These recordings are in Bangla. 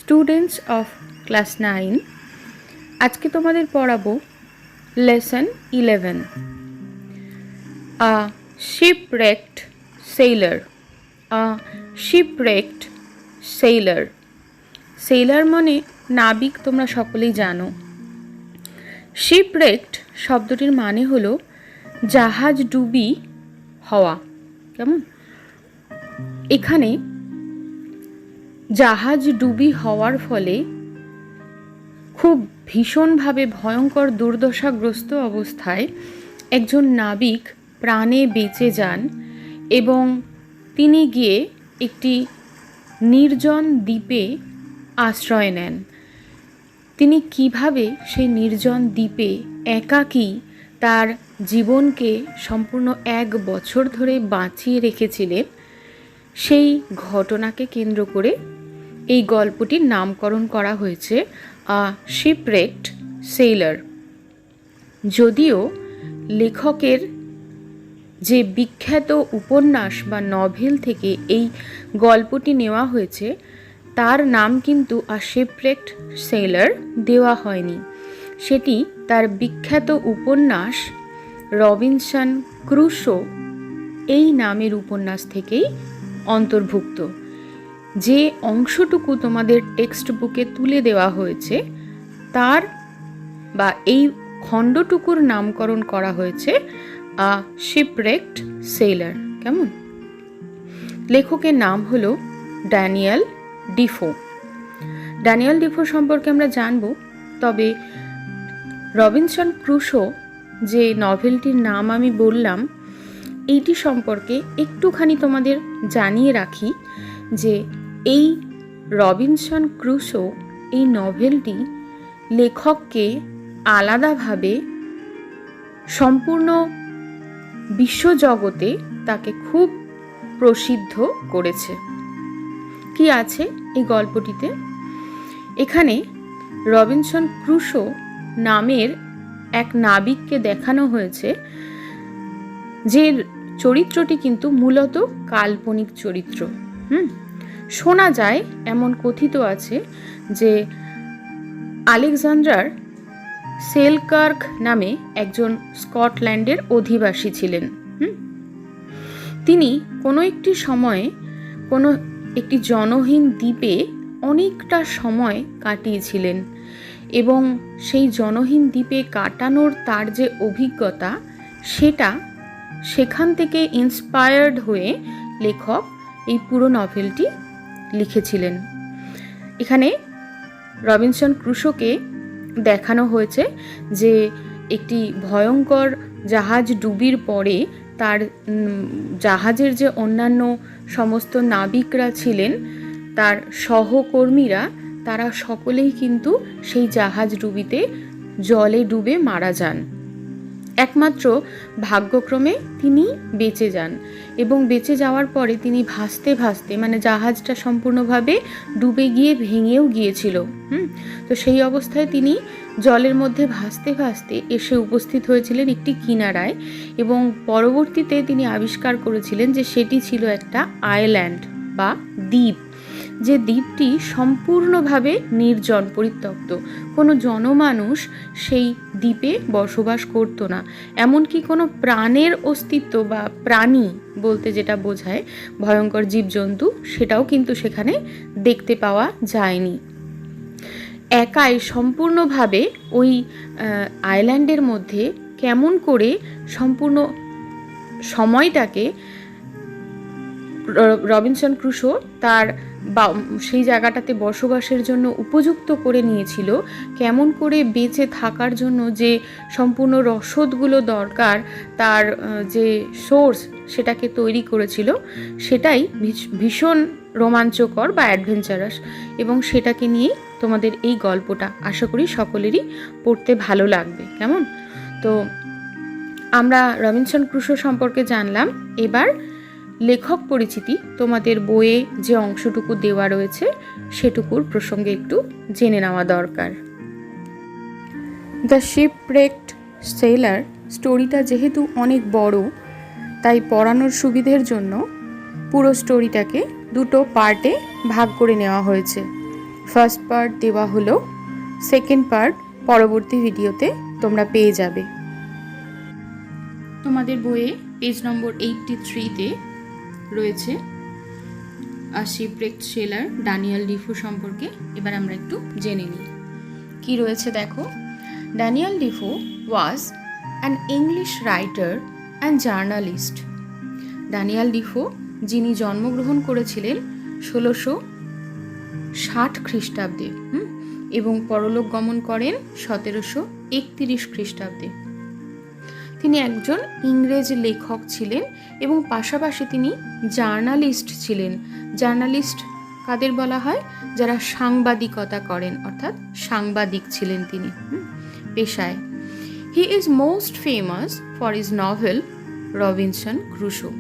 স্টুডেন্টস অফ ক্লাস 9 আজকে তোমাদের পড়াবো লেসন 11 আ শিপরেকড সেইলার। আ শিপরেকড সেইলার, সেইলার মানে নাবিক, তোমরা সকলেই জানো। শিপরেকড শব্দটির মানে হলো জাহাজ ডুবি হওয়া। কেমন? এখানে জাহাজ ডুবি হওয়ার ফলে খুব ভীষণভাবে ভয়ঙ্কর দুর্দশাগ্রস্ত অবস্থায় একজন নাবিক প্রাণে বেঁচে যান এবং তিনি গিয়ে একটি নির্জন দ্বীপে আশ্রয় নেন। তিনি কিভাবে সেই নির্জন দ্বীপে একাকী তার জীবনকে সম্পূর্ণ 1 বছর ধরে বাঁচিয়ে রেখেছিলেন, সেই ঘটনাকে কেন্দ্র করে এই গল্পটির নামকরণ করা হয়েছে আ শিপরেকড সেইলার। যদিও লেখকের যে বিখ্যাত উপন্যাস বা নভেল থেকে এই গল্পটি নেওয়া হয়েছে তার নাম কিন্তু আ শিপরেকড সেইলার দেওয়া হয়নি। সেটি তার বিখ্যাত উপন্যাস রবিনসন ক্রুশো এই নামের উপন্যাস থেকেই অন্তর্ভুক্ত। যে অংশটুকু তোমাদের টেক্সট বুকে তুলে দেওয়া হয়েছে তার বা এই খণ্ডটুকুর নামকরণ করা হয়েছে আ শিপরেকড সেইলার। কেমন? লেখকের নাম হলো ড্যানিয়েল ডিফো। ড্যানিয়েল ডিফো সম্পর্কে আমরা জানব, তবে রবিনসন ক্রুশো যে নভেলটির নাম আমি বললাম এইটি সম্পর্কে একটুখানি তোমাদের জানিয়ে রাখি যে এই রবিনসন ক্রুশো এই নভেলটি লেখককে আলাদাভাবে সম্পূর্ণ বিশ্বজগতে তাকে খুব প্রসিদ্ধ করেছে। কি আছে এই গল্পটিতে? এখানে রবিনসন ক্রুশো নামের এক নাবিককে দেখানো হয়েছে, যে চরিত্রটি কিন্তু মূলত কাল্পনিক চরিত্র। শোনা যায়, এমন কথিত আছে যে আলেকজান্ডার সেলকার্ক নামে একজন স্কটল্যান্ডের অধিবাসী ছিলেন। তিনি কোনো একটি সময়ে কোনো একটি জনহীন দ্বীপে অনেকটা সময় কাটিয়েছিলেন এবং সেই জনহীন দ্বীপে কাটানোর তার যে অভিজ্ঞতা সেটা সেখান থেকে ইন্সপায়ার্ড হয়ে লেখক এই পুরো নভেলটি লিখেছিলেন। এখানে রবিনসন ক্রুশোকে দেখানো হয়েছে যে একটি ভয়ঙ্কর জাহাজ ডুবির পরে তার জাহাজের যে অন্যান্য সমস্ত নাবিকরা ছিলেন, তার সহকর্মীরা, তারা সকলেই কিন্তু সেই জাহাজ ডুবিতে জলে ডুবে মারা যান। একমাত্র ভাগ্যক্রমে তিনি বেঁচে যান এবং বেঁচে যাওয়ার পরে তিনি ভাসতে ভাসতে, মানে জাহাজটা সম্পূর্ণভাবে ডুবে গিয়ে ভেঙেও গিয়েছিল। তো সেই অবস্থায় তিনি জলের মধ্যে ভাসতে ভাসতে এসে উপস্থিত হয়েছিলেন একটি কিনারায় এবং পরবর্তীতে তিনি আবিষ্কার করেছিলেন যে সেটি ছিল একটা আইল্যান্ড বা দ্বীপ, যে দ্বীপটি সম্পূর্ণভাবে নির্জন, পরিত্যক্ত। কোনো জনমানুষ সেই দ্বীপে বসবাস করতো না, এমনকি কোনো প্রাণের অস্তিত্ব বা প্রাণী বলতে যেটা বোঝায় ভয়ঙ্কর জীবজন্তু, সেটাও কিন্তু সেখানে দেখতে পাওয়া যায়নি। একাই সম্পূর্ণভাবে ওই আইল্যান্ডের মধ্যে কেমন করে সম্পূর্ণ সময়টাকে রবিনসন ক্রুশো তার সেই জায়গাটাতে বসবাসের জন্য উপযুক্ত করে নিয়েছিল, কেমন করে বেঁচে থাকার জন্য যে সম্পূর্ণ রসদগুলো দরকার, তার যে সোর্স সেটাকে তৈরি করেছিল, সেটাই ভীষণ রোমাঞ্চকর বা অ্যাডভেঞ্চারাস, এবং সেটাকে নিয়েই তোমাদের এই গল্পটা আশা করি সকলেরই পড়তে ভালো লাগবে। কেমন? তো আমরা রবিনসন ক্রুশো সম্পর্কে জানলাম। এবার লেখক পরিচিতি তোমাদের বইয়ে যে অংশটুকু দেওয়া রয়েছে সেটুকুর প্রসঙ্গে একটু জেনে নেওয়া দরকার। দ্য শিপরেকড সেইলার স্টোরিটা যেহেতু অনেক বড়, তাই পড়ানোর সুবিধের জন্য পুরো স্টোরিটাকে 2টো পার্টে ভাগ করে নেওয়া হয়েছে। ফার্স্ট পার্ট দেওয়া হলো, সেকেন্ড পার্ট পরবর্তী ভিডিওতে তোমরা পেয়ে যাবে। তোমাদের বইয়ে পেজ নম্বর 83-তে রয়েছে শিপরেক্ট সেলার ড্যানিয়েল ডিফো সম্পর্কে। এবার আমরা একটু জেনে নিই কি রয়েছে। দেখো, Daniel Defoe was an English writer and journalist. Daniel Defoe, যিনি জন্মগ্রহণ করেছিলেন 1660 খ্রিস্টাব্দে এবং পরলোক গমন করেন 1731 খ্রিস্টাব্দে। তিনি একজন ইংরেজ লেখক ছিলেন এবং পাশাপাশি তিনি জার্নালিস্ট ছিলেন। জার্নালিস্ট কাদের বলা হয়? যারা সাংবাদিকতা করেন, অর্থাৎ সাংবাদিক ছিলেন তিনি পেশায়। He is most famous for his novel Robinson Crusoe.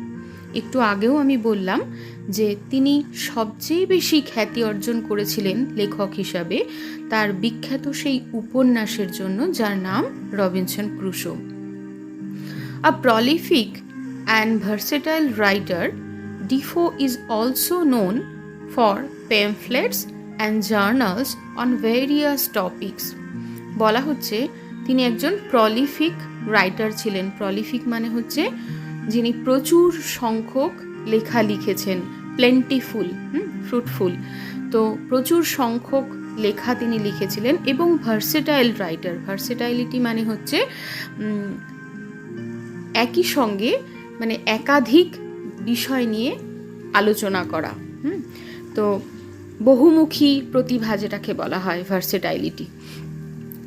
একটু আগেও আমি বললাম যে তিনি সবচেয়ে বেশি খ্যাতি অর্জন করেছিলেন লেখক হিসাবে তার বিখ্যাত সেই উপন্যাসের জন্য, যার নাম Robinson Crusoe. A prolific and versatile writer, Defoe is also known for pamphlets and journals on various topics. বলা হচ্ছে তিনি একজন প্রলিফিক রাইটার ছিলেন। প্রলিফিক মানে হচ্ছে যিনি প্রচুর সংখ্যক লেখা লিখেছেন, প্লেন্টিফুল, ফ্রুটফুল। তো প্রচুর সংখ্যক লেখা তিনি লিখেছিলেন এবং ভার্সেটাইল রাইটার। ভার্সেটাইলিটি মানে হচ্ছে একই সঙ্গে মানে একাধিক বিষয় নিয়ে আলোচনা করা। তো বহুমুখী প্রতিভা যেটাকে বলা হয় ভার্সেটাইলিটি।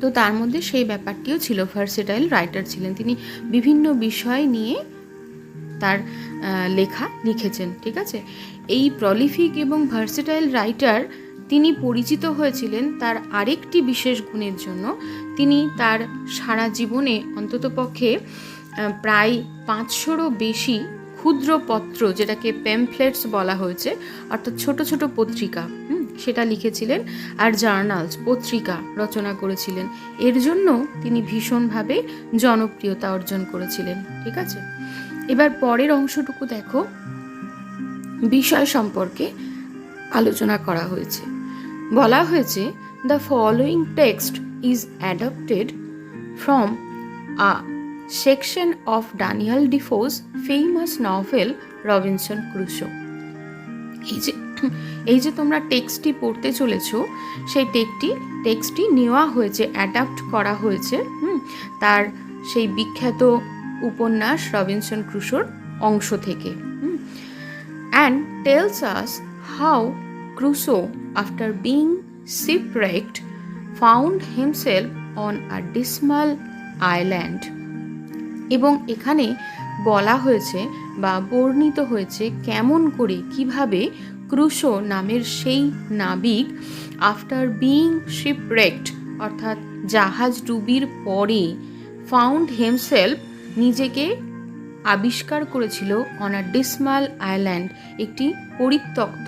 তো তার মধ্যে সেই ব্যাপারটিও ছিল, ভার্সেটাইল রাইটার ছিলেন তিনি, বিভিন্ন বিষয় নিয়ে তার লেখা লিখেছেন। ঠিক আছে, এই প্রলিফিক এবং ভার্সেটাইল রাইটার তিনি পরিচিত হয়েছিলেন তার আরেকটি বিশেষ গুণের জন্য। তিনি তার সারা জীবনে অন্ততপক্ষে প্রায় 500রও বেশি ক্ষুদ্র পত্র, যেটাকে প্যাম্পলেটস বলা হয়েছে, অর্থাৎ ছোট ছোট পত্রিকা, সেটা লিখেছিলেন। আর জার্নালস, পত্রিকা রচনা করেছিলেন। এর জন্য তিনি ভীষণভাবে জনপ্রিয়তা অর্জন করেছিলেন। ঠিক আছে, এবার পরের অংশটুকু দেখো, বিষয় সম্পর্কে আলোচনা করা হয়েছে। বলা হয়েছে, the following text is adapted from a section of Daniel Defoe's famous novel Robinson Crusoe. এই যে তোমরা টেক্সটটি পড়তে চলেছো, সেই টেক্সটটি নেওয়া হয়েছে, অ্যাডাপ্ট করা হয়েছে তার সেই বিখ্যাত উপন্যাস রবিনসন ক্রুশোর অংশ থেকে। And tells us how Crusoe, after being shipwrecked, found himself on a dismal island. এবং এখানে বলা হয়েছে বা বর্ণিত হয়েছে কেমন করে, কিভাবে ক্রুশো নামের সেই নাবিক আফটার বিং শিপরেকড, অর্থাৎ জাহাজ ডুবির পরে, ফাউন্ড হিমসেলফ, নিজেকে আবিষ্কার করেছিল অন আ ডিসমাল আইল্যান্ড, একটি পরিত্যক্ত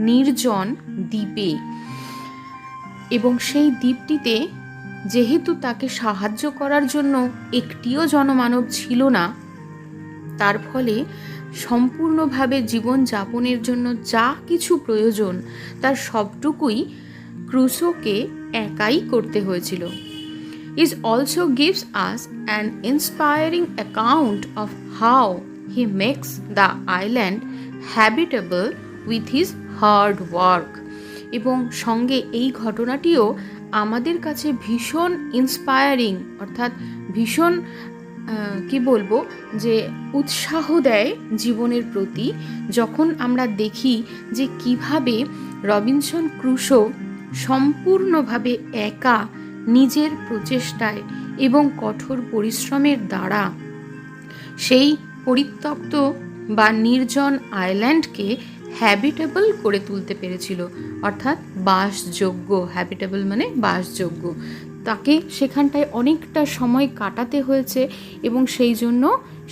নির্জন দ্বীপে। এবং সেই দ্বীপটিতে যেহেতু তাকে সাহায্য করার জন্য একটিও জনমানব ছিল না, তার ফলে সম্পূর্ণভাবে জীবনযাপনের জন্য যা কিছু প্রয়োজন তার সবটুকুই ক্রুসোকে একাই করতে হয়েছিল। Is also gives us an inspiring account of how he makes the island habitable with his hard work. এবং সঙ্গে এই ঘটনাটিও আমাদের কাছে ভীষণ ইন্সপায়ারিং, অর্থাৎ ভীষণ কি বলবো, যে উৎসাহ দেয় জীবনের প্রতি, যখন আমরা দেখি যে কিভাবে রবিনসন ক্রুশো সম্পূর্ণভাবে একা নিজের প্রচেষ্টায় এবং কঠোর পরিশ্রমের দ্বারা সেই পরিত্যক্ত বা নির্জন আইল্যান্ডকে হ্যাবিটেবল করে তুলতে পেরেছিল, অর্থাৎ বাসযোগ্য। হ্যাবিটেবল মানে বাসযোগ্য। তাকে সেখানটায় অনেকটা সময় কাটাতে হয়েছে এবং সেই জন্য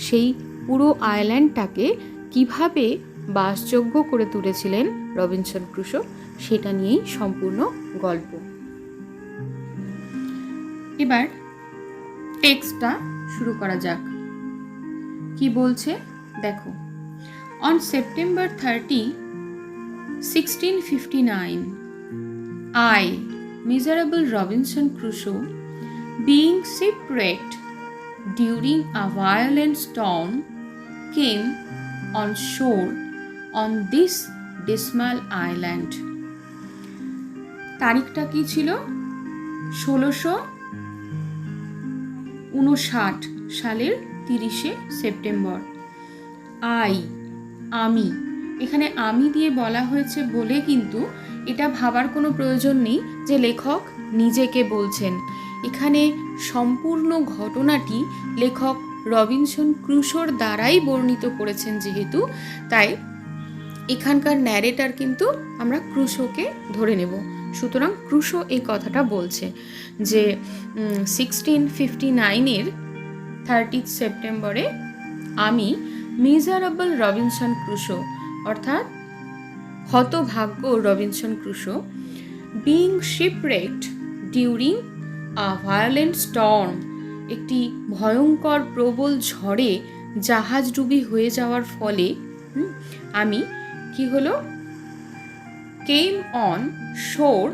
সেই পুরো আইল্যান্ডটাকে কিভাবে বাসযোগ্য করে তুলেছিলেন রবিনসন ক্রুশো, সেটা নিয়েই সম্পূর্ণ গল্প। এবার টেক্সটটা শুরু করা যাক। কি বলছে দেখো। On September 30, 1659, I, miserable Robinson Crusoe, being shipwrecked during a violent storm, came on shore on this dismal island. তারিখটা কি ছিল? 1659 সালের 30শে সেপ্টেম্বর। আমি, এখানে আমি দিয়ে বলা হয়েছে বলে কিন্তু এটা ভাবার কোনো প্রয়োজন নেই যে লেখক নিজেকে বলছেন। এখানে সম্পূর্ণ ঘটনাটি লেখক রবিনসন ক্রুশোর দ্বারাই বর্ণিত করেছেন, যেহেতু তাই এখানকার ন্যারেটার কিন্তু আমরা ক্রুশোকে ধরে নেব। সুতরাং ক্রুশো এই কথাটা বলছে যে 1659-এর 30 সেপ্টেম্বরে আমি মিজারেবল রবিনসন ক্রুশো, অর্থাৎ হতভাগ্য Robinson Crusoe, being shipwrecked during a violent storm, একটি ভয়ঙ্কর প্রবল ঝড়ে জাহাজডুবি হয়ে যাওয়ার ফলে আমি কি হলো, কেম অন শোর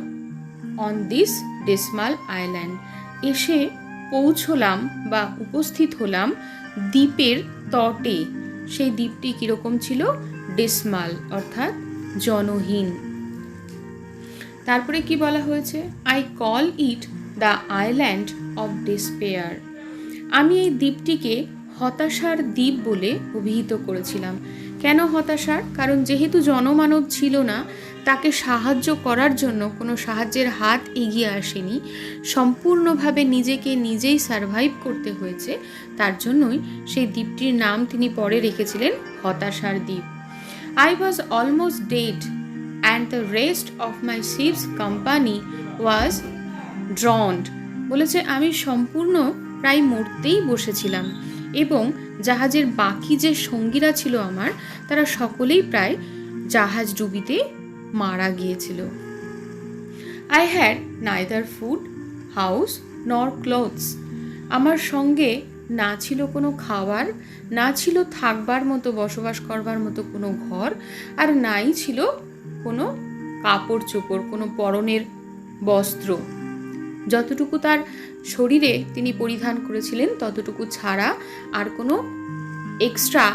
অন দিস ডিসমাল আইল্যান্ড, এসে পৌঁছলাম বা উপস্থিত হলাম দ্বীপের তটে। সেই দ্বীপটি কীরকম ছিল? ডিসমাল, অর্থাৎ জনহীন। তারপরে কি বলা হয়েছে? I call it the island of despair, আমি এই দ্বীপটিকে হতাশার দ্বীপ বলে অভিহিত করেছিলাম। কেন হতাশার? কারণ যেহেতু জনমানব ছিল না, তাকে সাহায্য করার জন্য কোনো সাহায্যের হাত এগিয়ে আসেনি, সম্পূর্ণভাবে নিজেকে নিজেই সারভাইভ করতে হয়েছে, তার জন্যই সেই দ্বীপটির নাম তিনি পরে রেখেছিলেন হতাশার দ্বীপ। I was almost dead and the rest of my ship's company was drowned, বলেছে আমি সম্পূর্ণ প্রায় মরতেই বসেছিলাম এবং জাহাজের বাকি যে সঙ্গীরা ছিল আমার, তারা সকলেই প্রায় জাহাজ ডুবিতে মারা গিয়েছিল। I had neither food, house nor clothes, আমার সঙ্গে না ছিল কোনো খাবার, না ছিল থাকবার মতো, বসবাস করবার মতো কোনো ঘর, আর নাই ছিল কোনো কাপড় চোপড়, কোনো পরনের বস্ত্র। যতটুকু তার শরীরে তিনি পরিধান করেছিলেন ততটুকু ছাড়া আর কোনো এক্সট্রা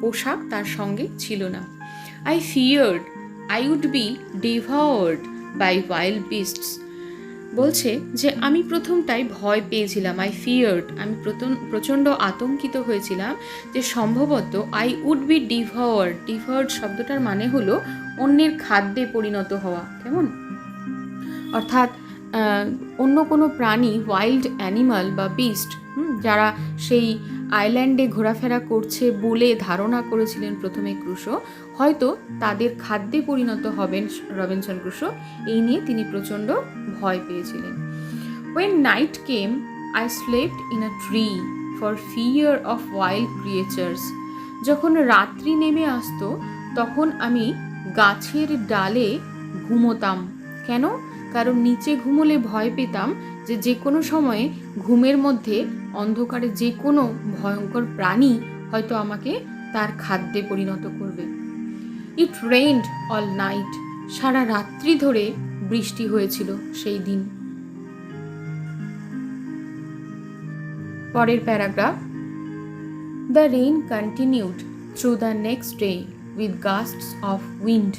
পোশাক তার সঙ্গে ছিল না। I feared I would be devoured by wild beasts, বলছে যে আমি প্রথমটাই ভয় পেয়েছিলাম, আই ফিয়ার্ড, আমি প্রচণ্ড আতঙ্কিত হয়েছিলাম যে সম্ভবত আই উড বি ডিভাওয়ার্ড, ডিভাওয়ার্ড শব্দটার মানে হলো অন্যের খাদ্যে পরিণত হওয়া, কেমন? অর্থাৎ অন্য কোনো প্রাণী, ওয়াইল্ড অ্যানিমাল বা বিস্ট, যারা সেই আইল্যান্ডে ঘোরাফেরা করছে বলে ধারণা করেছিলেন প্রথমে ক্রুশো, হয়তো তাদের খাদ্যে পরিণত হবেন রবিনসন ক্রুশো, এই নিয়ে তিনি প্রচণ্ড ভয় পেয়েছিলেন। When night came, I slept in a tree for fear of wild creatures, যখন রাত্রি নেমে আসতো তখন আমি গাছের ডালে ঘুমোতাম। কেন? কারণ নিচে ঘুমোলে ভয় পেতাম যে কোনো সময়ে ঘুমের মধ্যে অন্ধকারে যে কোনো ভয়ঙ্কর প্রাণী হয়তো আমাকে তার খাদ্যে পরিণত করবে। ইট রেইনড অল নাইট, সারা রাত্রি ধরে বৃষ্টি হয়েছিল সেই দিন। পরের paragraph, the rain continued through the next day with gusts of wind,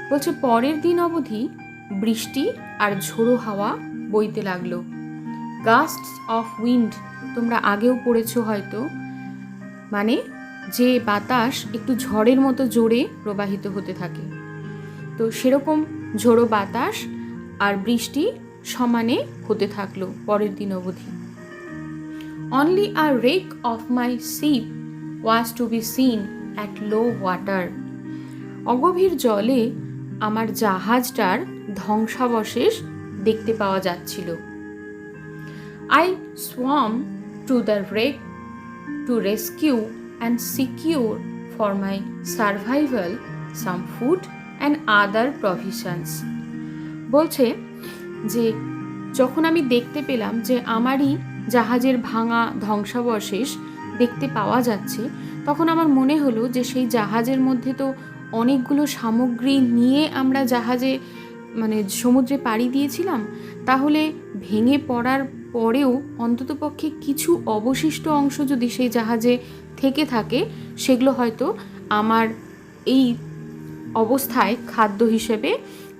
বলছে পরের দিন অবধি বৃষ্টি আর ঝোড়ো হাওয়া বইতে লাগলো। গাস্টস অফ উইন্ড তোমরা আগেও পড়েছো হয়তো, মানে যে বাতাস একটু ঝড়ের মতো জোরে প্রবাহিত হতে থাকে, তো সেরকম ঝোড়ো বাতাস আর বৃষ্টি সমানে হতে থাকলো পরের দিন অবধি। Only a wreck of my ship was to be seen at low water, অগভীর জলে আমার জাহাজটার ধ্বংসাবশেষ দেখতে পাওয়া যাচ্ছিল। I swam to the wreck to rescue and secure for my survival some food and other provisions, বলছে যে যখন আমি দেখতে পেলাম যে আমারই জাহাজের ভাঙা ধ্বংসাবশেষ দেখতে পাওয়া যাচ্ছে, তখন আমার মনে হলো যে সেই জাহাজের মধ্যে তো অনেকগুলো সামগ্রী নিয়ে আমরা জাহাজে মানে সমুদ্রে পাড়ি দিয়েছিলাম, তাহলে ভেঙে পড়ার পরেও অন্ততপক্ষে কিছু অবশিষ্ট অংশ যদি সেই জাহাজে থেকে থাকে, সেগুলো হয়তো আমার এই অবস্থায় খাদ্য হিসেবে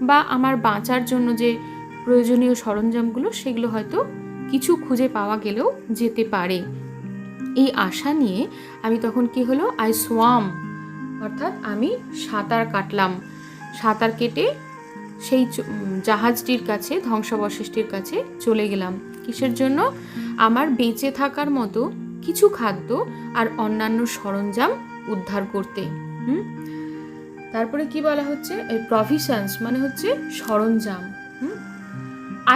বা আমার বাঁচার জন্য যে প্রয়োজনীয় সরঞ্জামগুলো, সেগুলো হয়তো কিছু খুঁজে পাওয়া গেলেও যেতে পারে। এই আশা নিয়ে আমি তখন কি হলো, আই সোয়াম, অর্থাৎ আমি সাঁতার কাটলাম। সাঁতার কেটে সেই জাহাজটির কাছে, ধ্বংসাবশেষটির কাছে চলে গেলাম। কিসের জন্য? আমার বেঁচে থাকার মতো কিছু খাদ্য আর অন্যান্য সরঞ্জাম উদ্ধার করতে। তারপরে কি বলা হচ্ছে, প্রভিশনস মানে হচ্ছে সরঞ্জাম।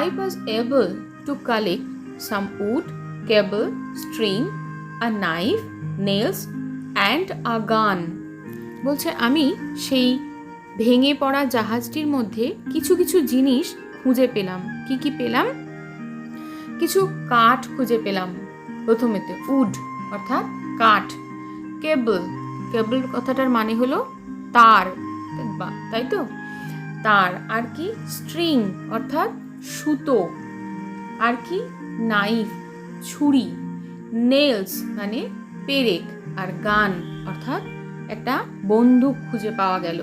I was able to collect some wood, cable, string, a knife, nails and a gun. বলছে আমি সেই ভেঙে পড়া জাহাজটির মধ্যে কিছু কিছু জিনিস খুঁজে পেলাম। কি কি পেলাম? কিছু কাঠ খুঁজে পেলাম। প্রথমেতে উড অর্থাৎ কাঠ, কেবল, কেবল কথাটার মানে হলো তার, তাই তো, তার। আর কি? স্ট্রিং অর্থাৎ সুতো। আর কি? নাইফ, ছুরি। নেলস মানে পেরেক। আর গান অর্থাৎ একটা বন্দুক খুঁজে পাওয়া গেল।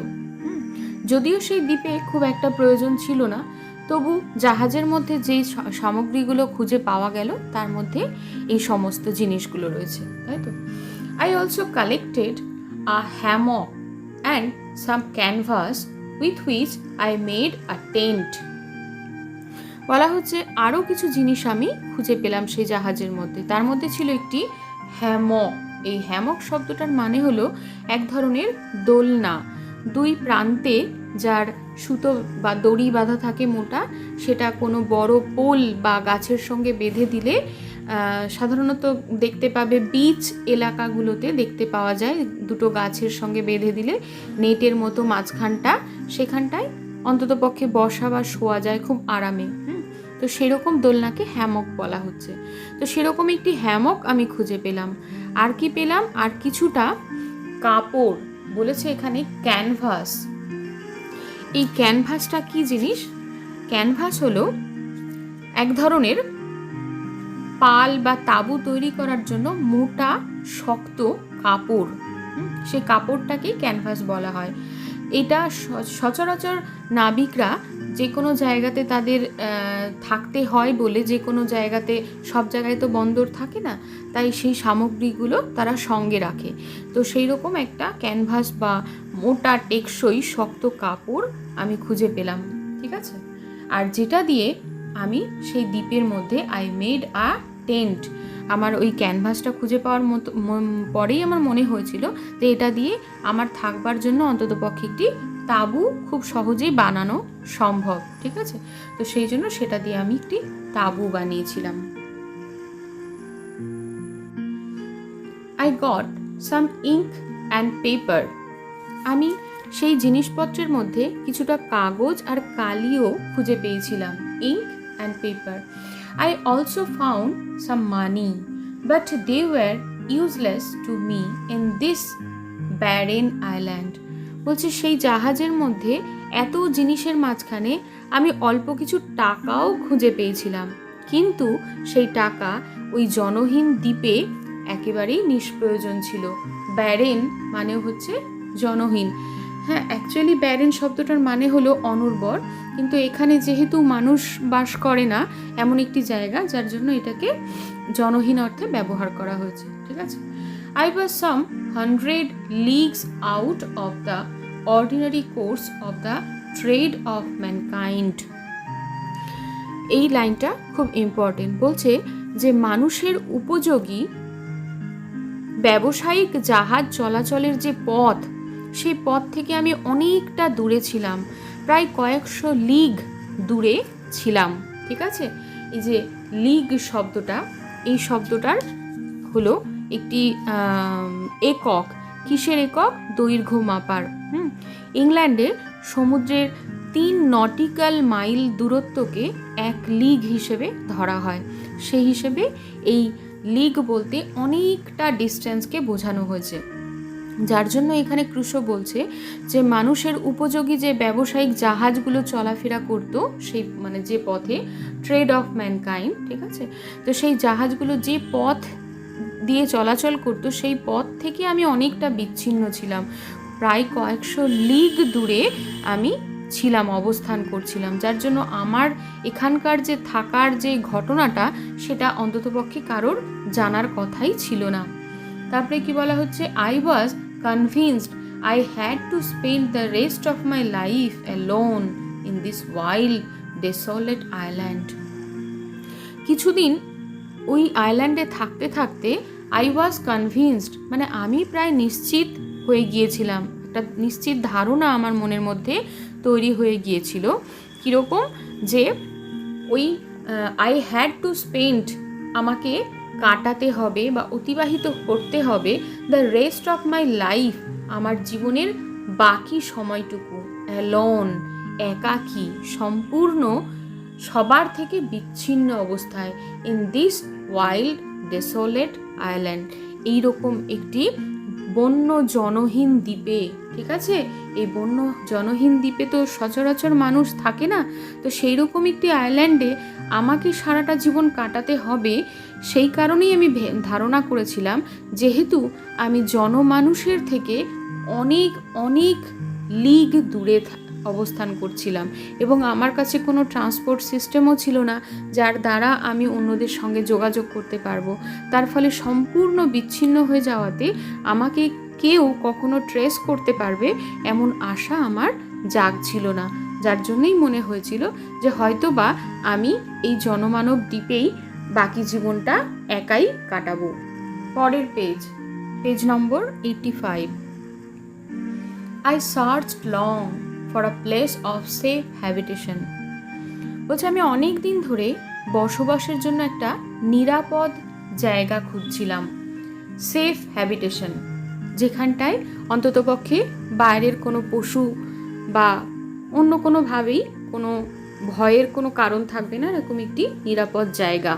যদিও সেই দ্বীপে খুব একটা প্রয়োজন ছিল না, তবু জাহাজের মধ্যে যেই সামগ্রীগুলো খুঁজে পাওয়া গেল তার মধ্যে এই সমস্ত জিনিসগুলো রয়েছে, তাই তো। I also collected a Hammock and some canvas with which I made a tent. বলা হচ্ছে আরও কিছু জিনিস আমি খুঁজে পেলাম সেই জাহাজের মধ্যে। তার মধ্যে ছিল একটি হ্যামক। এই হ্যামক শব্দটার মানে হলো এক ধরনের দোলনা, দুই প্রান্তে যার সুতো বা দড়ি বাঁধা থাকে মোটা, সেটা কোনো বড় পোল বা গাছের সঙ্গে বেঁধে দিলে, সাধারণত দেখতে পাবে বিচ এলাকাগুলোতে দেখতে পাওয়া যায়, দুটো গাছের সঙ্গে বেঁধে দিলে নেটের মতো মাঝখানটা, সেখানটায় অন্ততপক্ষে বসা বা শোয়া যায় খুব আরামে। তো সেরকম দোলনাকে হ্যামক বলা হচ্ছে। তো সেরকম একটি হ্যামক আমি খুঁজে পেলাম। আর কি পেলাম? আর কিছুটা কাপড়। বলেছে এখানে ক্যানভাস। এই ক্যানভাসটা কি জিনিস? ক্যানভাস হলো এক ধরনের পাল বা তাঁবু তৈরি করার জন্য মোটা শক্ত কাপড়। সেই কাপড়টাকেই ক্যানভাস বলা হয়। এটা সচরাচর নাবিকরা যে কোনো জায়গাতে তাদের থাকতে হয় বলে, যে কোনো জায়গাতে, সব জায়গায় তো বন্দর থাকে না, তাই সেই সামগ্রীগুলো তারা সঙ্গে রাখে। তো সেই রকম একটা ক্যানভাস বা মোটা টেকসই শক্ত কাপড় আমি খুঁজে পেলাম, ঠিক আছে। আর যেটা দিয়ে আমি সেই দ্বীপের মধ্যে আই মেড আ টেন্ট। আমার ওই ক্যানভাসটা খুঁজে পাওয়ার মতো পরেই আমার মনে হয়েছিল যে এটা দিয়ে আমার থাকবার জন্য অন্ততপক্ষে একটি তাঁবু খুব সহজেই বানানো সম্ভব, ঠিক আছে। তো সেই জন্য সেটা দিয়ে আমি একটি তাঁবু বানিয়েছিলাম। I got some ink and paper. আমি সেই জিনিসপত্রের মধ্যে কিছুটা কাগজ আর কালিও খুঁজে পেয়েছিলাম। Ink and paper. I also found some money, but they were useless to me in this barren island. বলছে সেই জাহাজের মধ্যে এত জিনিসের মাঝখানে আমি অল্প কিছু টাকাও খুঁজে পেয়েছিলাম, কিন্তু সেই টাকা ওই জনহীন দ্বীপে একেবারেই নিষ্প্রয়োজন ছিল। ব্যারেন মানে হচ্ছে জনহীন। হ্যাঁ, অ্যাকচুয়ালি ব্যারেন শব্দটার মানে হলো অনুর্বর, কিন্তু এখানে যেহেতু মানুষ বাস করে না এমন একটি জায়গা, যার জন্য এটাকে জনহীন অর্থে ব্যবহার করা হয়েছে, ঠিক আছে। I was some 100 leagues out of the ordinary course of the trade of mankind. এই লাইনটা খুব ইম্পর্টেন্ট। বলছে যে মানুষের উপযোগী ব্যবসায়িক জাহাজ চলাচলের যে পথ, সেই পথ থেকে আমি অনেকটা দূরে ছিলাম, প্রায় কয়েকশো লিগ দূরে ছিলাম, ঠিক আছে। এই যে লিগ শব্দটা, এই শব্দটার হলো একটি একক। কিসের একক? দৈর্ঘ্য মাপার। ইংল্যান্ডে সমুদ্রের 3 নটিক্যাল মাইল দূরত্বকে 1 লিগ হিসেবে ধরা হয়। সেই হিসেবে এই লিগ বলতে অনেকটা ডিস্টেন্সকে বোঝানো হয়েছে। যার জন্য এখানে ক্রুশো বলছে যে মানুষের উপযোগী যে ব্যবসায়িক জাহাজগুলো চলাফেরা করতো সেই মানে যে পথে, ট্রেড অফ ম্যানকাইন্ড, ঠিক আছে, তো সেই জাহাজগুলো যে পথ দিয়ে চলাচল করতো সেই পথ থেকে আমি অনেকটা বিচ্ছিন্ন ছিলাম, প্রায় কয়েকশো লিগ দূরে আমি ছিলাম, অবস্থান করছিলাম, যার জন্য আমার এখানকার যে থাকার যে ঘটনাটা সেটা অন্ততপক্ষে কারোর জানার কথাই ছিল না। তারপরে কি বলা হচ্ছে, I was convinced I had to spend the rest of my life alone in this wild desolate island. কিছুদিন ওই আইল্যান্ডে থাকতে থাকতে আই ওয়াজ কনভিন্সড মানে আমি প্রায় নিশ্চিত হয়ে গিয়েছিলাম, একটা নিশ্চিত ধারণা আমার মনের মধ্যে তৈরি হয়ে গিয়েছিল, কীরকম যে ওই আই হ্যাড টু স্পেন্ড আমাকে কাটাতে হবে বা অতিবাহিত করতে হবে the rest of my life আমার জীবনের বাকি সময়টুকু অ্যালোন একাকী, সম্পূর্ণ সবার থেকে বিচ্ছিন্ন অবস্থায়, in this wild desolate island, এইরকম একটি বন্য জনহীন দ্বীপে, ঠিক আছে, এই বন্য জনহীন দ্বীপে তো সচরাচর মানুষ থাকে না, তো সেই রকম একটি আইল্যান্ডে আমাকে সারাটা জীবন কাটাতে হবে। সেই কারণেই আমি ধারণা করেছিলাম, যেহেতু আমি জনমানুষের থেকে অনেক অনেক লিগ দূরে অবস্থান করছিলাম এবং আমার কাছে কোনো ট্রান্সপোর্ট সিস্টেমও ছিল না যার দ্বারা আমি অন্যদের সঙ্গে যোগাযোগ করতে পারবো, তার ফলে সম্পূর্ণ বিচ্ছিন্ন হয়ে যাওয়াতে আমাকে কেউ কখনো ট্রেস করতে পারবে এমন আশা আমার জাগছিল না, যার জন্যই মনে হয়েছিল যে হয়তোবা আমি এই জনমানব দ্বীপেই বাকি জীবনটা একাই কাটাবো। পরের page number 85। I searched long for a place of safe habitation. বলছে আমি অনেক দিন ধরে বসবাসের জন্য একটা নিরাপদ জায়গা খুঁজছিলাম, সেফ হ্যাবিটেশন, যেখানটায় অন্ততপক্ষে বাইরের কোনো পশু বা অন্য কোনোভাবেই কোনো ভয়ের কোনো কারণ থাকবে না, এরকম একটি নিরাপদ জায়গা।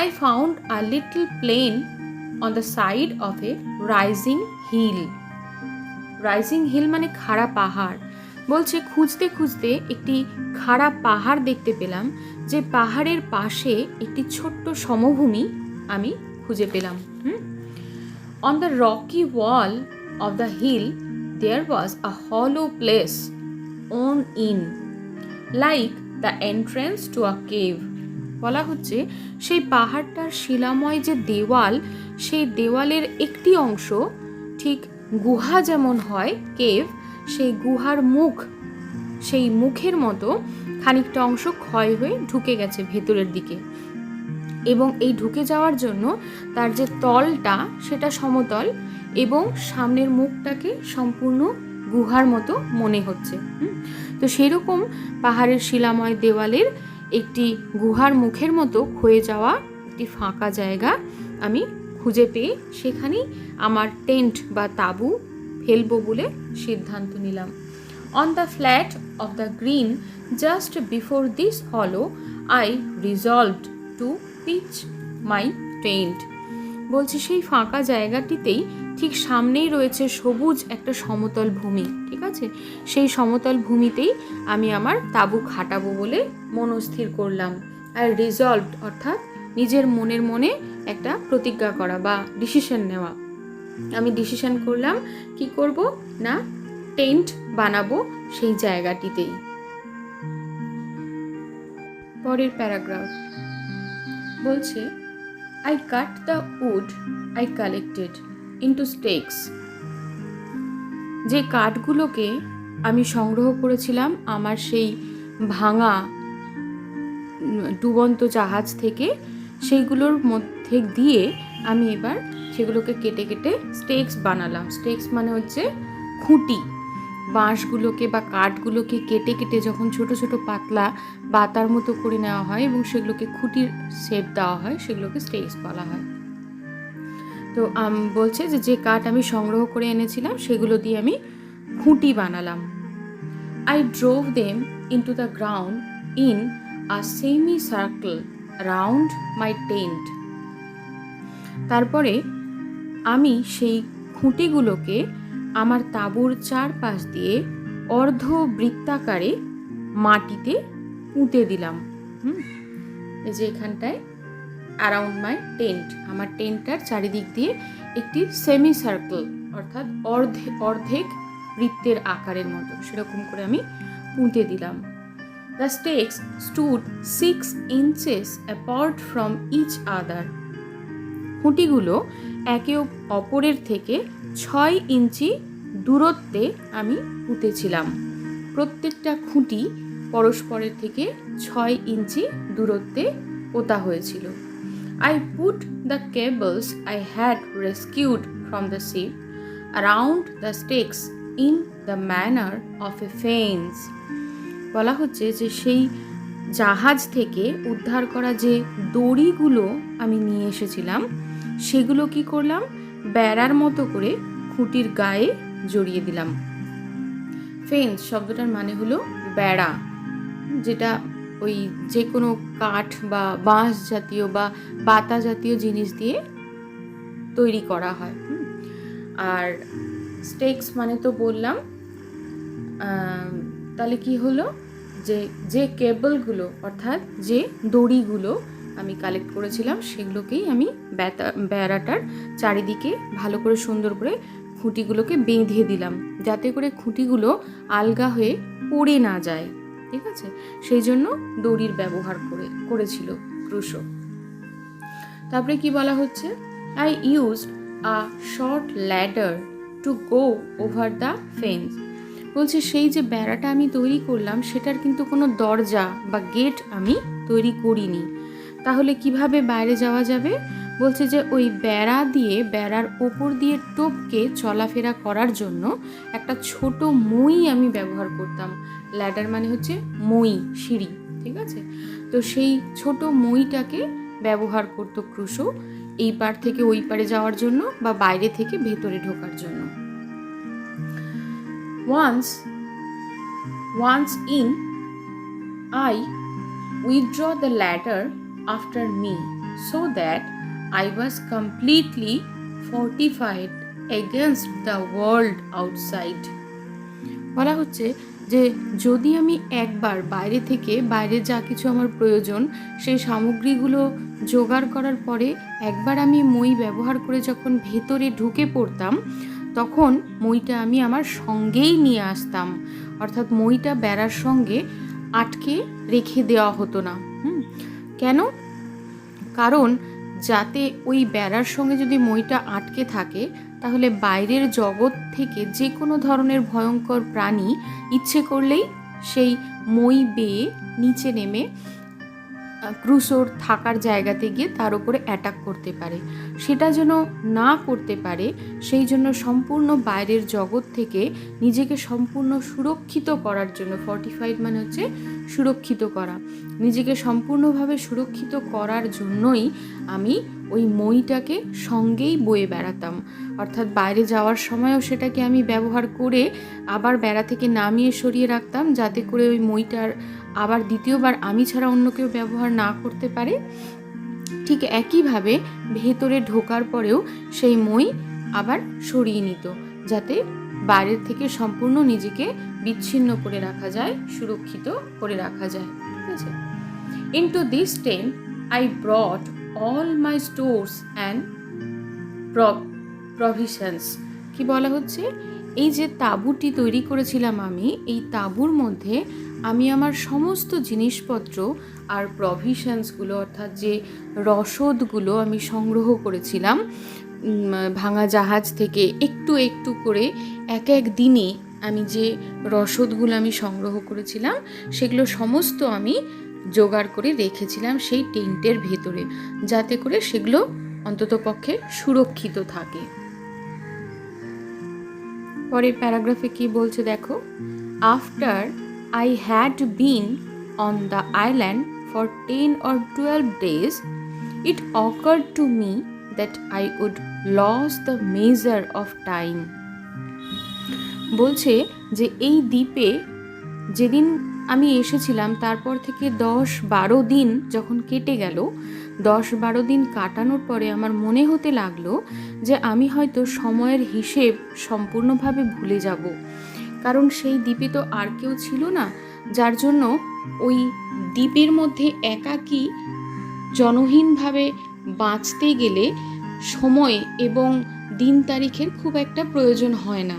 I found a little plain on the side of a rising hill. Rising hill মানে খাড়া পাহাড়। বলছে খুঁজতে খুঁজতে একটি খাড়া পাহাড় দেখতে পেলাম, যে পাহাড়ের পাশে একটি ছোট্ট সমভূমি আমি খুঁজে পেলাম। On the rocky wall of the hill there was a hollow place own in like the entrance to a cave. বলা হচ্ছে সেই পাহাড়টার শিলাময় যে দেওয়াল, সেই দেওয়ালের একটি অংশ ঠিক গুহা যেমন হয় কেভ, সেই গুহার মুখ, সেই মুখের মতো খানিকটা অংশ ক্ষয় হয়ে ঢুকে গেছে ভেতরের দিকে, এবং এই ঢুকে যাওয়ার জন্য তার যে তলটা সেটা সমতল এবং সামনের মুখটাকে সম্পূর্ণ গুহার মতো মনে হচ্ছে। তো সেরকম পাহাড়ের শিলাময় দেওয়ালের একটি গুহার মুখের মতো ক্ষয়ে যাওয়া একটি ফাঁকা জায়গা আমি খুঁজে পেয়ে সেখানেই আমার টেন্ট বা তাঁবু ফেলবো বলে সিদ্ধান্ত নিলাম। On the flat of the green just before this hollow I resolved to pitch my tent. বলছি সেই ফাঁকা জায়গাটিতেই ঠিক সামনেই রয়েছে সবুজ একটা সমতল ভূমি, ঠিক আছে, সেই সমতল ভূমিতেই আমি আমার তাঁবু খাটাবো বলে মনস্থির করলাম। আর রিজলভড অর্থাৎ নিজের মনের মনে একটা প্রতিজ্ঞা করা বা ডিসিশন নেওয়া। আমি ডিসিশন করলাম কি করব না, টেন্ট বানাবো সেই জায়গাটিতেই। পরের প্যারাগ্রাফ বলছে, I cut the wood I collected into stakes. যে কাঠগুলোকে আমি সংগ্রহ করেছিলাম আমার সেই ভাঙা ডুবন্ত জাহাজ থেকে, সেইগুলোর মধ্যে দিয়ে আমি এবার সেগুলোকে কেটে কেটে স্টেক্স বানালাম। স্টেক্স মানে হচ্ছে খুঁটি, বাঁশগুলোকে বা কাঠগুলোকে কেটে কেটে যখন ছোট ছোট পাতলা বাতার মতো করে নেওয়া হয় এবং সেগুলোকে খুঁটির শেপ দেওয়া হয়, সেগুলোকে স্টেক্স বলা হয়। তো বলছে যে কাঠ আমি সংগ্রহ করে এনেছিলাম সেগুলো দিয়ে আমি খুঁটি বানালাম। I drove them into the ground in a semicircle round my tent. তারপরে আমি সেই খুঁটিগুলোকে আমার তাঁবুর চারপাশ দিয়ে অর্ধবৃত্তাকারে মাটিতে পুঁতে দিলাম। এই যে এখানটায় অ্যারাউন্ড মাই টেন্ট, আমার টেন্টটার চারিদিক দিয়ে একটি সেমি সার্কেল অর্থাৎ অর্ধেক বৃত্তের আকারের মতো সেরকম করে আমি পুঁতে দিলাম। The stakes stood 6 inches apart from each other. খুঁটিগুলো একে অপরের থেকে 6 ইঞ্চি দূরত্বে আমি পুঁতেছিলাম। প্রত্যেকটা খুঁটি পরস্পরের থেকে 6 ইঞ্চি দূরত্বে পোতা হয়েছিল। I put the cables I had rescued from the ship around the stakes in the manner of a fence. বলা হচ্ছে যে সেই জাহাজ থেকে উদ্ধার করা যে দড়িগুলো আমি নিয়ে এসেছিলাম সেগুলো কি করলাম, বেড়ার মতো করে খুঁটির গায়ে জড়িয়ে দিলাম। ফেন্স শব্দটার মানে হলো বেড়া, যেটা ওই যে কোনো কাঠ বা বাঁশ জাতীয় বা বাতা জাতীয় জিনিস দিয়ে তৈরি করা হয়। আর স্টেকস মানে তো বললাম, তাহলে কি হলো যে কেবলগুলো অর্থাৎ যে দড়িগুলো আমি কালেক্ট করেছিলাম সেগুলোকেই আমি বেড়াটার চারিদিকে ভালো করে সুন্দর করে খুঁটিগুলোকে বেঁধে দিলাম, যাতে করে খুঁটিগুলো আলগা হয়ে পড়ে না যায়। ঠিক আছে, সেই জন্য দড়ির ব্যবহার করেছিল ক্রুশো। তারপরে কি বলা হচ্ছে, I used a short ladder to go over the fence. বলছে সেই যে বেড়াটা আমি তৈরি করলাম সেটার কিন্তু কোনো দরজা বা গেট আমি তৈরি করিনি। তাহলে কিভাবে বাইরে যাওয়া যাবে? বলছে যে ওই বেড়ার ওপর দিয়ে টোপকে চলাফেরা করার জন্য একটা ছোট মই আমি ব্যবহার করতাম। ল্যাডার মানে হচ্ছে মই, সিঁড়ি। ঠিক আছে, তো সেই ছোট মইটাকে ব্যবহার করতো ক্রুশো এই পার থেকে ওই পারে যাওয়ার জন্য বা বাইরে থেকে ভেতরে ঢোকার জন্য। Once in, I withdraw the ladder after me so that I was completely fortified against the world outside. বলা হচ্ছে যে যদি আমি একবার বাইরে যা কিছু আমার প্রয়োজন সেই সামগ্রীগুলো জোগাড় করার পরে একবার আমি মই ব্যবহার করে যখন ভেতরে ঢুকে পড়তাম তখন মইটা আমি আমার সঙ্গেই নিয়ে আসতাম। অর্থাৎ মইটা বেড়ার সঙ্গে আটকে রেখে দেওয়া হতো না। কেন? কারণ যাতে ওই বেড়ার সঙ্গে যদি মইটা আটকে থাকে তাহলে বাইরের জগৎ থেকে যে কোনো ধরনের ভয়ঙ্কর প্রাণী ইচ্ছে করলেই সেই মই বেয়ে নিচে নেমে ক্রুশোর থাকার জায়গাতে গিয়ে তার উপরে অ্যাটাক করতে পারে। সেটা যেন না করতে পারে সেই জন্য সম্পূর্ণ বাইরের জগৎ থেকে নিজেকে সম্পূর্ণ সুরক্ষিত করার জন্য, ফর্টিফাইড মানে হচ্ছে সুরক্ষিত করা, নিজেকে সম্পূর্ণভাবে সুরক্ষিত করার জন্যই আমি ওই মইটাকে সঙ্গেই বয়ে বেড়াতাম। অর্থাৎ বাইরে যাওয়ার সময়ও সেটাকে আমি ব্যবহার করে আবার বেড়া থেকে নামিয়ে সরিয়ে রাখতাম, যাতে করে ওই মইটার আবার দ্বিতীয়বার আমি ছাড়া অন্য কেউ ব্যবহার না করতে পারে। ঠিক একইভাবে ভেতরে ঢোকার পরেও সেই মই আবার সরিয়ে নিত, যাতে বাইরের থেকে সম্পূর্ণ নিজেকে বিচ্ছিন্ন করে রাখা যায়, সুরক্ষিত করে রাখা যায়। ঠিক আছে, into this tent I brought all my stores and provisions. কি বলা হচ্ছে, এই যে তাঁবুটি তৈরি করেছিলাম আমি, এই তাঁবুর মধ্যে আমি আমার সমস্ত জিনিসপত্র আর প্রভিশনসগুলো অর্থাৎ যে রসদগুলো আমি সংগ্রহ করেছিলাম ভাঙা জাহাজ থেকে একটু একটু করে এক এক দিনে আমি যে রসদগুলো আমি সংগ্রহ করেছিলাম সেগুলো সমস্ত আমি জোগাড় করে রেখেছিলাম সেই টেন্টের ভেতরে, যাতে করে সেগুলো অন্ততপক্ষে সুরক্ষিত থাকে। পরের প্যারাগ্রাফে কি বলছে দেখো, after I had been on the island for 10 or 12 days, it occurred to me that I would lose the measure of time. বলছে যে এই দ্বীপে যেদিন আমি এসেছিলাম তারপর থেকে 10-12 দিন যখন কেটে গেল, 10-12 দিন কাটানোর পরে আমার মনে হতে লাগলো যে আমি হয়তো সময়ের হিসেব সম্পূর্ণভাবে ভুলে যাব। কারণ সেই দ্বীপে তো আর কেউ ছিল না, যার জন্য ওই দ্বীপের মধ্যে একাকী জনহীনভাবে বাঁচতে গেলে সময় এবং দিন তারিখের খুব একটা প্রয়োজন হয় না।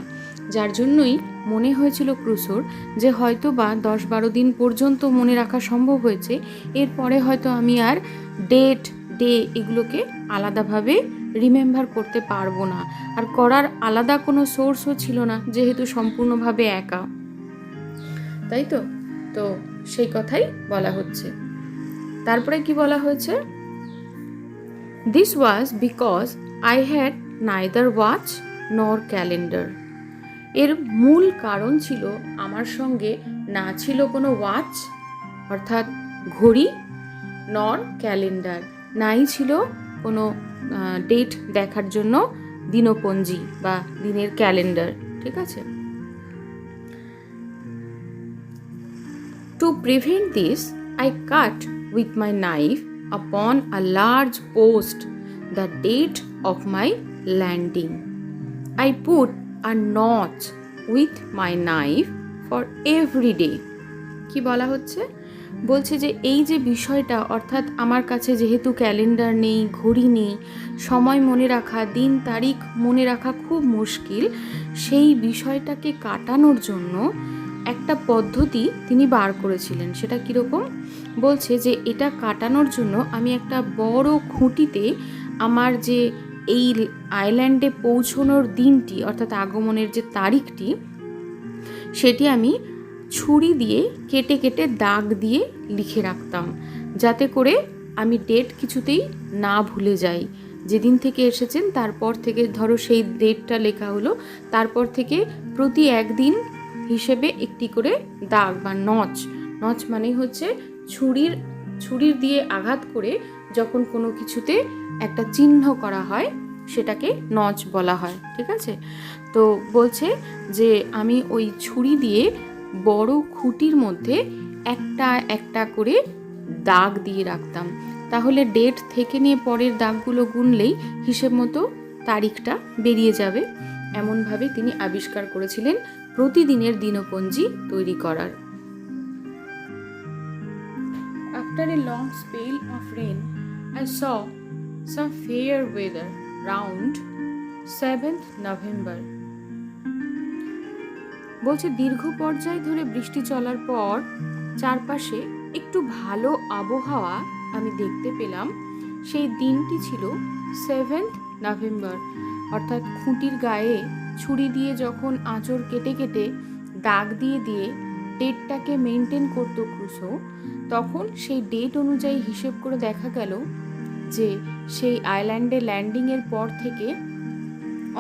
যার জন্যই মনে হয়েছিল ক্রুসোর যে হয়তো বা 10-12 দিন পর্যন্ত মনে রাখা সম্ভব হয়েছে, এরপরে হয়তো আমি আর ডেট ডে এগুলোকে আলাদাভাবে রিমেম্বার করতে পারবো না, আর করার আলাদা কোনো সোর্সও ছিল না যেহেতু সম্পূর্ণভাবে একা, তাই তো তো সেই কথাই বলা হচ্ছে। তারপরে কি বলা হয়েছে, this was because I had neither watch নর ক্যালেন্ডার। এর মূল কারণ ছিল আমার সঙ্গে না ছিল কোনো ওয়াচ অর্থাৎ ঘড়ি, নর ক্যালেন্ডার, নাই ছিল কোনো ডেট দেখার জন্য দিনপঞ্জি বা দিনের ক্যালেন্ডার। ঠিক আছে, to prevent this I cut with my knife upon a large post the date of my landing. I put a notch with my knife for every day. কি বলা হচ্ছে, বলছে যে এই যে বিষয়টা, অর্থাৎ আমার কাছে যেহেতু ক্যালেন্ডার নেই, ঘড়ি নেই, সময় মনে রাখা, দিন তারিখ মনে রাখা খুব মুশকিল, সেই বিষয়টাকে কাটানোর জন্য একটা পদ্ধতি তিনি বার করেছিলেন। সেটা কীরকম, বলছে যে এটা কাটানোর জন্য আমি একটা বড় খুঁটিতে আমার যে এই আইল্যান্ডে পৌঁছানোর দিনটি অর্থাৎ আগমনের যে তারিখটি, সেটি আমি ছুরি দিয়ে কেটে কেটে দাগ দিয়ে লিখে রাখতাম, যাতে করে আমি ডেট কিছুতেই না ভুলে যাই। যেদিন থেকে এসেছেন তারপর থেকে ধরো সেই ডেটটা লেখা হলো, তারপর থেকে প্রতি একদিন হিসেবে একটি করে দাগ বা নচ, নচ মানে হচ্ছে ছুরির দিয়ে আঘাত করে যখন কোনো কিছুতে একটা চিহ্ন করা হয় সেটাকে নচ বলা হয়। ঠিক আছে, তো বলছে যে আমি ওই ছুরি দিয়ে বড় খুঁটির মধ্যে একটা একটা করে দাগ দিয়ে রাখতাম, তাহলে ডেট থেকে নিয়ে পরের দাগগুলো গুনলেই হিসেব মতো তারিখটা বেরিয়ে যাবে। এমনভাবে তিনি আবিষ্কার করেছিলেন প্রতিদিনের দিনপঞ্জি তৈরি করার। After a long spell of rain, I saw some fair weather round 7th November. বলছে দীর্ঘ পর্যায় ধরে বৃষ্টি চলার পর চারপাশে একটু ভালো আবহাওয়া আমি দেখতে পেলাম। সেই দিনটি ছিল 7th নভেম্বর, অর্থাৎ খুঁটির গায়ে ছুরি দিয়ে যখন আঁচড় কেটে কেটে দাগ দিয়ে দিয়ে ডেটটাকে মেনটেন করতো ক্রুসো, তখন সেই ডেট অনুযায়ী হিসেব করে দেখা গেল যে সেই আইল্যান্ডে ল্যান্ডিংয়ের পর থেকে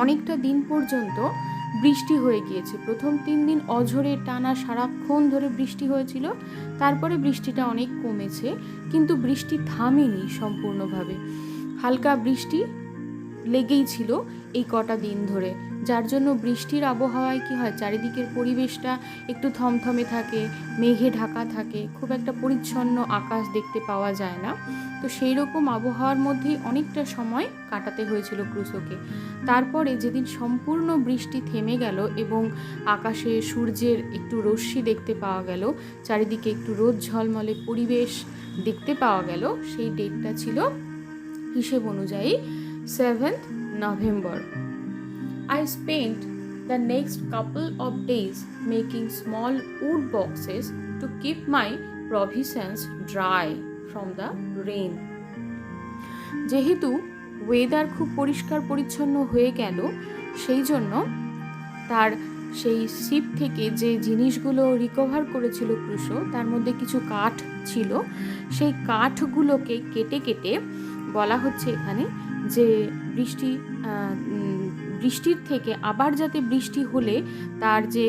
অনেকটা দিন পর্যন্ত বৃষ্টি হয়ে গিয়েছে। প্রথম 3 দিন অঝোরে টানা সারাক্ষণ ধরে বৃষ্টি হয়েছিল, তারপরে বৃষ্টিটা অনেক কমেছে, কিন্তু বৃষ্টি থামেনি সম্পূর্ণভাবে, হালকা বৃষ্টি লেগেই ছিল এই কটা দিন ধরে। যার জন্য বৃষ্টির আবহাওয়ায় কি হয়, চারিদিকের পরিবেশটা একটু থমথমে থাকে, মেঘে ঢাকা থাকে, খুব একটা পরিচ্ছন্ন আকাশ দেখতে পাওয়া যায় না। তো সেই রকম আবহাওয়ার মধ্যেই অনেকটা সময় কাটাতে হয়েছিল ক্রুসোকে। তারপরে যেদিন সম্পূর্ণ বৃষ্টি থেমে গেল এবং আকাশে সূর্যের একটু রশ্মি দেখতে পাওয়া গেল, চারিদিকে একটু রোদ ঝলমলে পরিবেশ দেখতে পাওয়া গেল, সেই ডেটটা ছিল হিসেব অনুযায়ী 7th November. I spent the next couple of days making small wood boxes to keep my provisions dry from the rain. যেহেতু ওয়েদার খুব পরিষ্কার পরিচ্ছন্ন হয়ে গেল, সেই জন্য তার সেই শিপ থেকে যে জিনিসগুলো রিকভার করেছিল ক্রুসো, তার মধ্যে কিছু কাঠ ছিল, সেই কাঠগুলোকে কেটে কেটে বলা হচ্ছে এখানে যে বৃষ্টির থেকে আবার যাতে বৃষ্টি হলে তার যে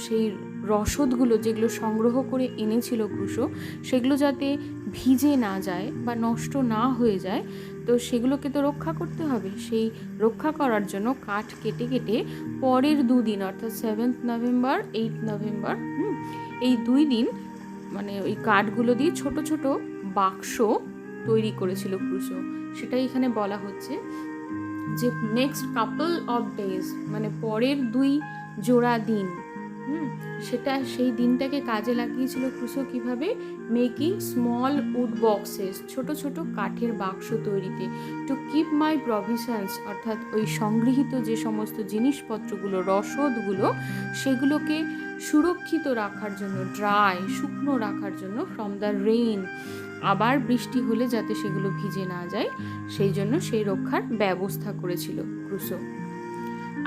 সেই রসদগুলো যেগুলো সংগ্রহ করে এনেছিল ক্রুসো, সেগুলো যাতে ভিজে না যায় বা নষ্ট না হয়ে যায়, তো সেগুলোকে তো রক্ষা করতে হবে। সেই রক্ষা করার জন্য কাঠ কেটে কেটে পরের 2 দিন অর্থাৎ 7th নভেম্বর 8th নভেম্বর এই 2 দিন মানে ওই কাঠগুলো দিয়ে ছোট ছোট বাক্স তৈরি করেছিল ক্রুসো। সেটাই এখানে বলা হচ্ছে যে নেক্সট কাপল অফ ডেজ, মানে পরের 2 জোড়া দিন, সেটা সেই দিনটাকে কাজে লাগিয়েছিল ক্রুসো কিভাবে, মেকিং স্মল উড বক্সেস, ছোট ছোট কাঠের বাক্স তৈরিতে, টু কিপ মাই প্রভিশনস, অর্থাৎ ওই সংগৃহীত যে সমস্ত জিনিসপত্রগুলো, রসদগুলো, সেগুলোকে সুরক্ষিত রাখার জন্য, ড্রাই শুকনো রাখার জন্য, ফ্রম দ্য রেইন, আবার বৃষ্টি হলে যাতে সেগুলো ভিজে না যায় সেই জন্য সেই রক্ষার ব্যবস্থা করেছিল ক্রুসো।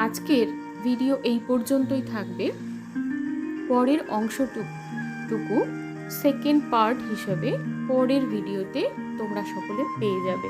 আজকের ভিডিও এই পর্যন্তই থাকবে। পরের অংশটুকু সেকেন্ড পার্ট হিসেবে পরের ভিডিওতে তোমরা সকলে পেয়ে যাবে।